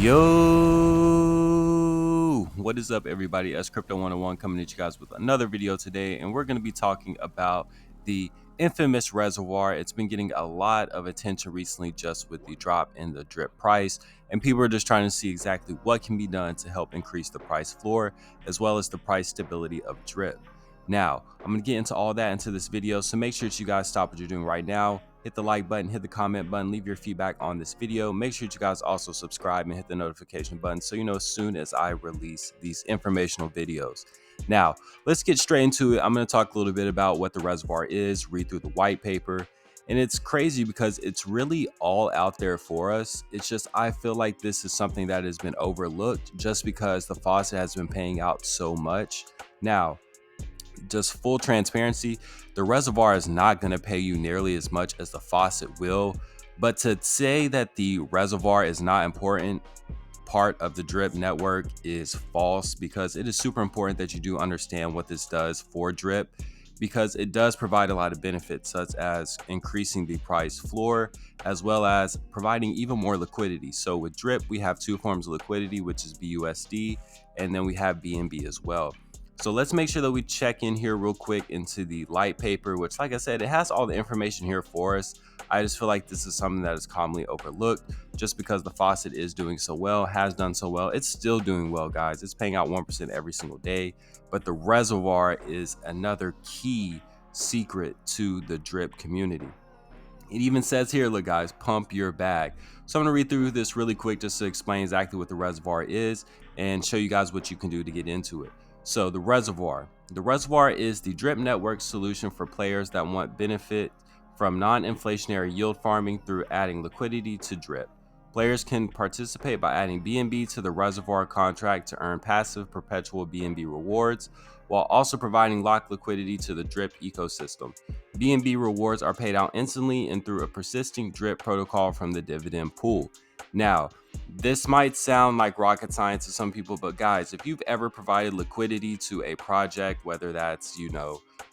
Yo, what is up, everybody? S Crypto 101 coming at you guys with another video today, and we're going to be talking about the infamous Reservoir. It's been getting a lot of attention recently just with the drop in the drip price, and people are just trying to see exactly what can be done to help increase the price floor as well as the price stability of drip. Now, I'm going to get into all that into this video, so make sure that you guys stop what you're doing right now. Hit the like button, hit the comment button, leave your feedback on this video. Make sure you guys also subscribe and hit the notification button so you know as soon as I release these informational videos. Now, let's get straight into it. I'm going to talk a little bit about what the Reservoir is, read through the white paper. And it's crazy because it's really all out there for us. It's just I feel like this is something that has been overlooked just because the faucet has been paying out so much. Now, just full transparency, the Reservoir is not going to pay you nearly as much as the faucet will, but to say that the Reservoir is not important part of the drip network is false, because it is super important that you do understand what this does for drip, because it does provide a lot of benefits such as increasing the price floor as well as providing even more liquidity. So with drip, we have two forms of liquidity, which is BUSD, and then we have BNB as well. So let's make sure that we check in here real quick into the light paper, which, like I said, it has all the information here for us. I just feel like this is something that is commonly overlooked just because the faucet is doing so well, has done so well. It's still doing well, guys. It's paying out 1% every single day, but the Reservoir is another key secret to the drip community. It even says here, look guys, pump your bag. So I'm gonna read through this really quick just to explain exactly what the Reservoir is and show you guys what you can do to get into it. So the Reservoir is the drip network solution for players that want benefit from non-inflationary yield farming through adding liquidity to drip. Players can participate by adding BNB to the Reservoir contract to earn passive perpetual BNB rewards, while also providing locked liquidity to the drip ecosystem. BNB rewards are paid out instantly and through a persisting drip protocol from the dividend pool. Now, this might sound like rocket science to some people, but guys, if you've ever provided liquidity to a project, whether that's,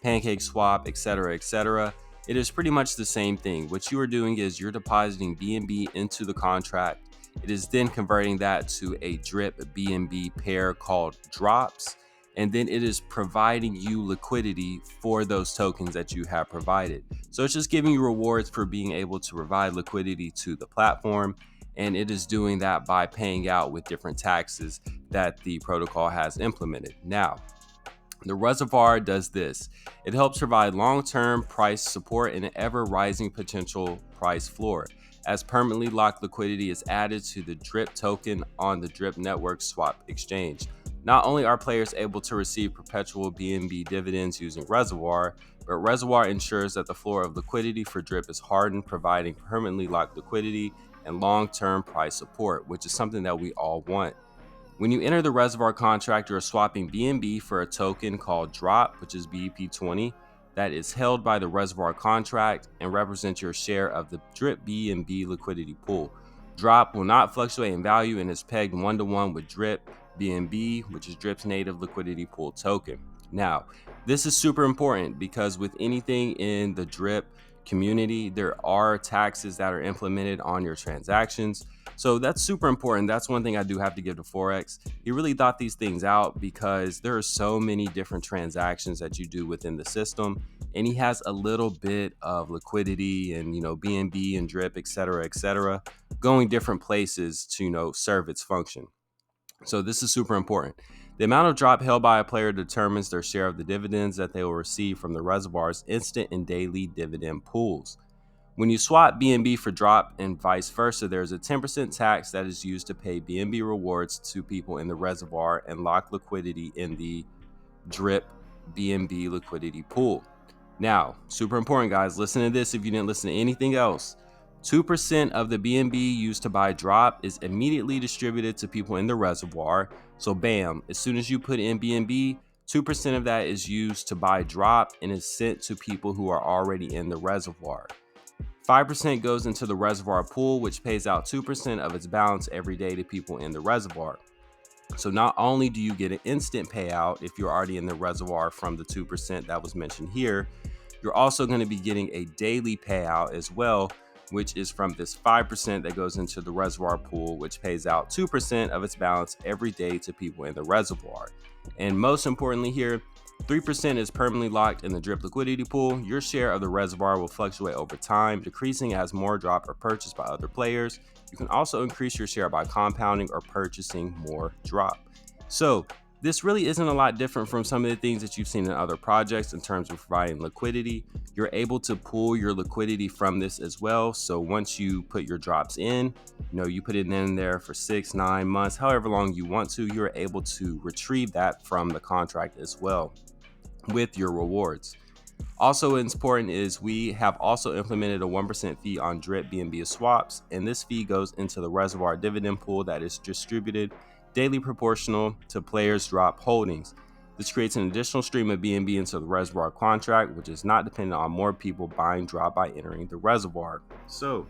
Pancake Swap, etc., it is pretty much the same thing. What you are doing is you're depositing BNB into the contract. It is then converting that to a drip BNB pair called drops, and then it is providing you liquidity for those tokens that you have provided. So it's just giving you rewards for being able to provide liquidity to the platform, and it is doing that by paying out with different taxes that the protocol has implemented. Now, the Reservoir does this. It helps provide long-term price support and an ever-rising potential price floor, as permanently locked liquidity is added to the drip token on the drip network swap exchange. Not only are players able to receive perpetual BNB dividends using Reservoir, but Reservoir ensures that the floor of liquidity for drip is hardened, providing permanently locked liquidity and long-term price support, which is something that we all want. When you enter the Reservoir contract, you're swapping BNB for a token called Drop, which is BEP20, that is held by the Reservoir contract and represents your share of the drip BNB liquidity pool. Drop will not fluctuate in value and is pegged 1-to-1 with drip BNB, which is drip's native liquidity pool token. Now, this is super important because with anything in the drip community, there are taxes that are implemented on your transactions. So that's super important. That's one thing I do have to give to Forex. He really thought these things out because there are so many different transactions that you do within the system, and he has a little bit of liquidity and BNB and drip, etc., going different places to serve its function. So this is super important. The amount of drop held by a player determines their share of the dividends that they will receive from the Reservoir's instant and daily dividend pools. When you swap BNB for drop and vice versa, there's a 10% tax that is used to pay BNB rewards to people in the Reservoir and lock liquidity in the drip BNB liquidity pool. Now, super important, guys, listen to this if you didn't listen to anything else. 2% of the BNB used to buy drop is immediately distributed to people in the Reservoir. So bam, as soon as you put in BNB, 2% of that is used to buy drop and is sent to people who are already in the Reservoir. 5% goes into the Reservoir pool, which pays out 2% of its balance every day to people in the Reservoir. So not only do you get an instant payout if you're already in the Reservoir from the 2% that was mentioned here, you're also going to be getting a daily payout as well which is from this 5% that goes into the reservoir pool, which pays out 2% of its balance every day to people in the reservoir. And most importantly here, 3% is permanently locked in the drip liquidity pool. Your share of the reservoir will fluctuate over time, decreasing as more drop are purchased by other players. You can also increase your share by compounding or purchasing more drop. So this really isn't a lot different from some of the things that you've seen in other projects in terms of providing liquidity. You're able to pull your liquidity from this as well. So once you put your drops in, you put it in there for 6, 9 months, however long you want to, you're able to retrieve that from the contract as well with your rewards. Also important is we have also implemented a 1% fee on drip BNB swaps, and this fee goes into the reservoir dividend pool that is distributed daily proportional to players' drop holdings. This creates an additional stream of BNB into the reservoir contract, which is not dependent on more people buying drop by entering the reservoir. So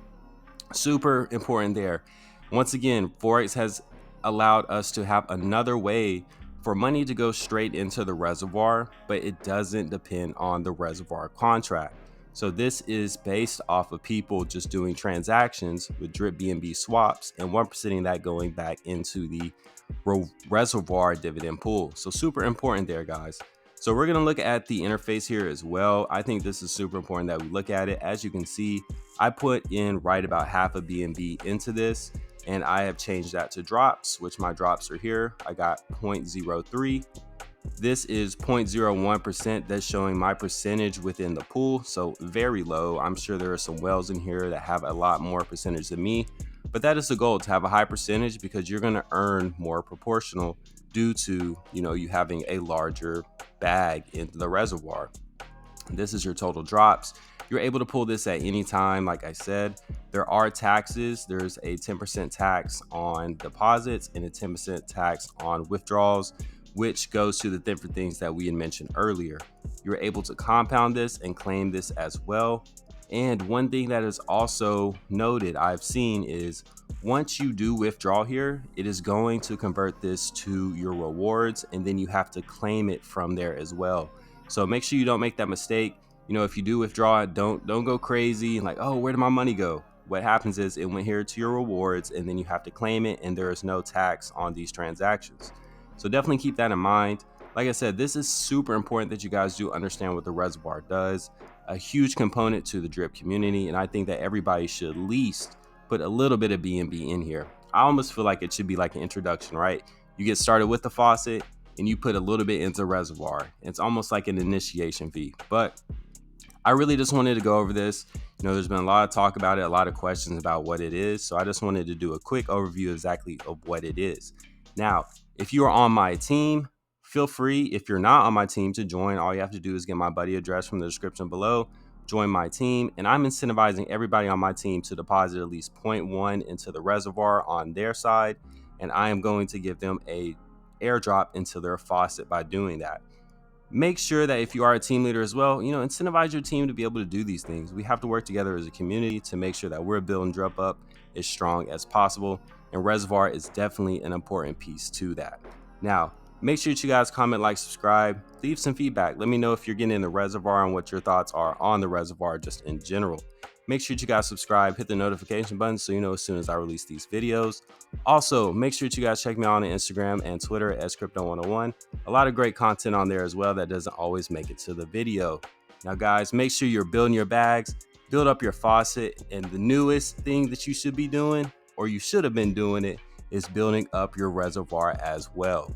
super important there. Once again, Forex has allowed us to have another way for money to go straight into the reservoir, but it doesn't depend on the reservoir contract. So this is based off of people just doing transactions with drip BNB swaps and 1% of that going back into the reservoir dividend pool. So super important there, guys. So we're going to look at the interface here as well. I think this is super important that we look at it. As you can see, I put in right about half a BNB into this, and I have changed that to drops, which my drops are here. I got 0.03. This is 0.01%. That's showing my percentage within the pool, so very low. I'm sure there are some whales in here that have a lot more percentage than me, but that is the goal, to have a high percentage, because you're going to earn more proportional due to you having a larger bag in the reservoir. This is your total drops. You're able to pull this at any time. Like I said, there are taxes. There's a 10% tax on deposits and a 10% tax on withdrawals, which goes to the different things that we had mentioned earlier. You're able to compound this and claim this as well. And one thing that is also noted, I've seen, is once you do withdraw here, it is going to convert this to your rewards, and then you have to claim it from there as well. So make sure you don't make that mistake. If you do withdraw it, don't go crazy like, oh, where did my money go? What happens is it went here to your rewards, and then you have to claim it, and there is no tax on these transactions. So definitely keep that in mind. Like I said, this is super important that you guys do understand what the reservoir does. A huge component to the drip community, and I think that everybody should at least put a little bit of BNB in here. I almost feel like it should be like an introduction, right? You get started with the faucet and you put a little bit into reservoir. It's almost like an initiation fee. But I really just wanted to go over this. There's been a lot of talk about it, a lot of questions about what it is. So I just wanted to do a quick overview exactly of what it is. Now, if you are on my team, feel free, if you're not on my team, to join. All you have to do is get my buddy address from the description below, join my team, and I'm incentivizing everybody on my team to deposit at least 0.1 into the reservoir on their side, and I am going to give them a airdrop into their faucet by doing that. Make sure that if you are a team leader as well, incentivize your team to be able to do these things. We have to work together as a community to make sure that we're building drop up as strong as possible, and reservoir is definitely an important piece to that. Now, make sure that you guys comment, like, subscribe, leave some feedback. Let me know if you're getting in the reservoir and what your thoughts are on the reservoir just in general. Make sure that you guys subscribe, hit the notification button so you know as soon as I release these videos. Also, make sure that you guys check me out on Instagram and Twitter as Crypto101. A lot of great content on there as well that doesn't always make it to the video. Now, guys, make sure you're building your bags, build up your faucet, and the newest thing that you should be doing, or you should have been doing it, is building up your reservoir as well.